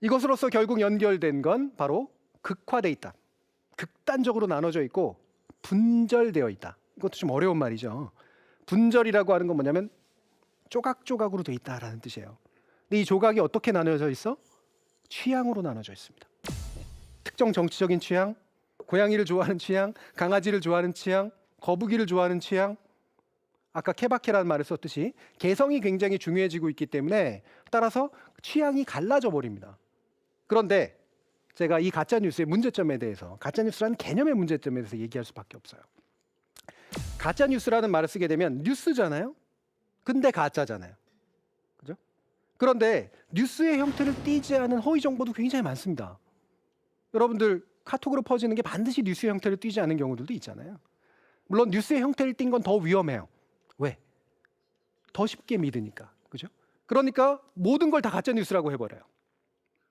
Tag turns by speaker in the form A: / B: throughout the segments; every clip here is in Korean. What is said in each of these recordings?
A: 이것으로서 결국 연결된 건 바로 극화돼 있다. 극단적으로 나눠져 있고 분절되어 있다. 이것도 좀 어려운 말이죠. 분절이라고 하는 건 뭐냐면 조각조각으로 돼 있다라는 뜻이에요. 근데 이 조각이 어떻게 나눠져 있어? 취향으로 나눠져 있습니다. 특정 정치적인 취향, 고양이를 좋아하는 취향, 강아지를 좋아하는 취향, 거북이를 좋아하는 취향. 아까 케바케라는 말을 썼듯이 개성이 굉장히 중요해지고 있기 때문에 따라서 취향이 갈라져 버립니다. 그런데 제가 이 가짜뉴스의 문제점에 대해서, 가짜뉴스라는 개념의 문제점에 대해서 얘기할 수밖에 없어요. 가짜뉴스라는 말을 쓰게 되면 뉴스잖아요. 근데 가짜잖아요. 그죠? 그런데 뉴스의 형태를 띠지 않은 허위 정보도 굉장히 많습니다. 여러분들 카톡으로 퍼지는 게 반드시 뉴스의 형태를 띠지 않은 경우들도 있잖아요. 물론 뉴스의 형태를 띈 건 더 위험해요. 왜? 더 쉽게 믿으니까. 그죠? 그러니까 모든 걸 다 가짜뉴스라고 해버려요.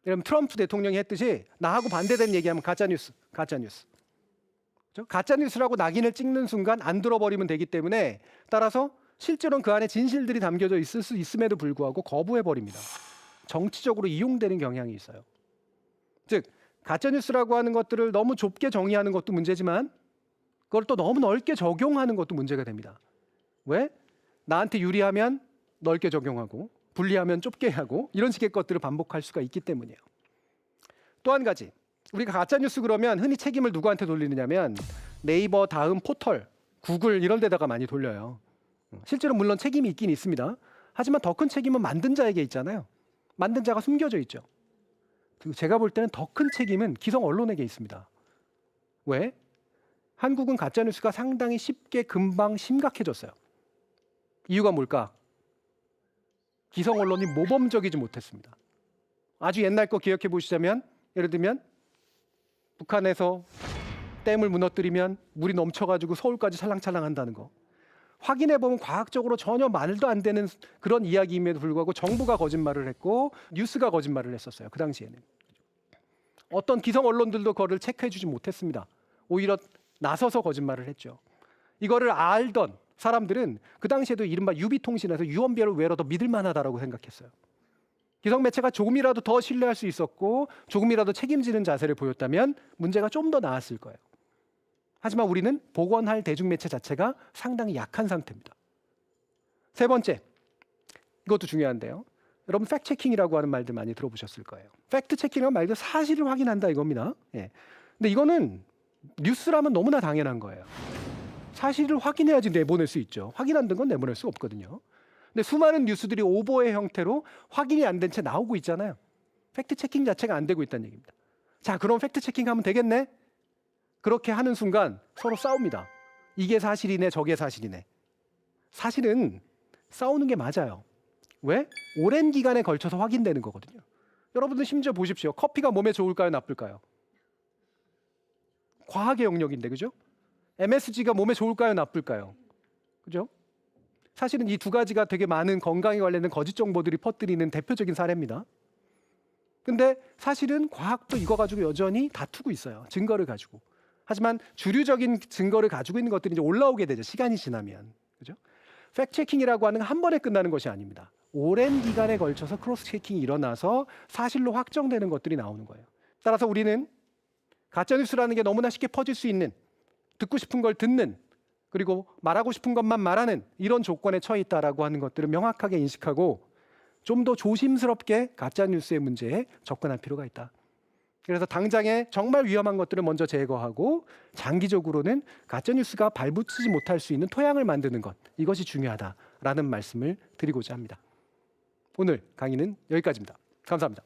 A: 여러분 트럼프 대통령이 했듯이 나하고 반대된 얘기하면 가짜뉴스, 가짜뉴스. 그죠? 가짜뉴스라고 낙인을 찍는 순간 안 들어버리면 되기 때문에 따라서 실제로는 그 안에 진실들이 담겨져 있을 수 있음에도 불구하고 거부해버립니다. 정치적으로 이용되는 경향이 있어요. 즉 가짜뉴스라고 하는 것들을 너무 좁게 정의하는 것도 문제지만 그걸 또 너무 넓게 적용하는 것도 문제가 됩니다. 왜? 나한테 유리하면 넓게 적용하고 불리하면 좁게 하고 이런 식의 것들을 반복할 수가 있기 때문이에요. 또 한 가지, 우리가 가짜뉴스 그러면 흔히 책임을 누구한테 돌리느냐면 네이버, 다음, 포털, 구글 이런 데다가 많이 돌려요. 실제로 물론 책임이 있긴 있습니다. 하지만 더 큰 책임은 만든 자에게 있잖아요. 만든 자가 숨겨져 있죠. 그리고 제가 볼 때는 더 큰 책임은 기성 언론에게 있습니다. 왜? 한국은 가짜뉴스가 상당히 쉽게 금방 심각해졌어요. 이유가 뭘까? 기성 언론이 모범적이지 못했습니다. 아주 옛날 거 기억해 보시자면 예를 들면 북한에서 댐을 무너뜨리면 물이 넘쳐가지고 서울까지 찰랑찰랑 한다는 거. 확인해 보면 과학적으로 전혀 말도 안 되는 그런 이야기임에도 불구하고 정부가 거짓말을 했고 뉴스가 거짓말을 했었어요. 그 당시에는. 어떤 기성 언론들도 그거를 체크해 주지 못했습니다. 오히려 나서서 거짓말을 했죠. 이거를 알던 사람들은 그 당시에도 이른바 유비통신에서 유언비어를 외로 더 믿을 만하다라고 생각했어요. 기성 매체가 조금이라도 더 신뢰할 수 있었고 조금이라도 책임지는 자세를 보였다면 문제가 좀 더 나았을 거예요. 하지만 우리는 복원할 대중매체 자체가 상당히 약한 상태입니다. 세 번째, 이것도 중요한데요. 여러분 팩트체킹이라고 하는 말들 많이 들어보셨을 거예요. 팩트체킹이란 말 그대로 사실을 확인한다 이겁니다. 예. 근데 이거는 뉴스라면 너무나 당연한 거예요. 사실을 확인해야지 내보낼 수 있죠. 확인 안 된 건 내보낼 수 없거든요. 근데 수많은 뉴스들이 오보의 형태로 확인이 안 된 채 나오고 있잖아요. 팩트체킹 자체가 안 되고 있다는 얘기입니다. 자, 그럼 팩트체킹하면 되겠네? 그렇게 하는 순간 서로 싸웁니다. 이게 사실이네, 저게 사실이네. 사실은 싸우는 게 맞아요. 왜? 오랜 기간에 걸쳐서 확인되는 거거든요. 여러분들 심지어 보십시오. 커피가 몸에 좋을까요, 나쁠까요? 과학의 영역인데, 그죠? MSG가 몸에 좋을까요, 나쁠까요? 그죠? 사실은 이 두 가지가 되게 많은 건강에 관련된 거짓 정보들이 퍼뜨리는 대표적인 사례입니다. 근데 사실은 과학도 이거 가지고 여전히 다투고 있어요. 증거를 가지고. 하지만 주류적인 증거를 가지고 있는 것들이 이제 올라오게 되죠. 시간이 지나면. 그죠? 팩트체킹이라고 하는 건 한 번에 끝나는 것이 아닙니다. 오랜 기간에 걸쳐서 크로스 체킹이 일어나서 사실로 확정되는 것들이 나오는 거예요. 따라서 우리는 가짜뉴스라는 게 너무나 쉽게 퍼질 수 있는, 듣고 싶은 걸 듣는, 그리고 말하고 싶은 것만 말하는 이런 조건에 처해 있다라고 하는 것들을 명확하게 인식하고 좀 더 조심스럽게 가짜뉴스의 문제에 접근할 필요가 있다. 그래서 당장에 정말 위험한 것들을 먼저 제거하고 장기적으로는 가짜뉴스가 발붙이지 못할 수 있는 토양을 만드는 것, 이것이 중요하다라는 말씀을 드리고자 합니다. 오늘 강의는 여기까지입니다. 감사합니다.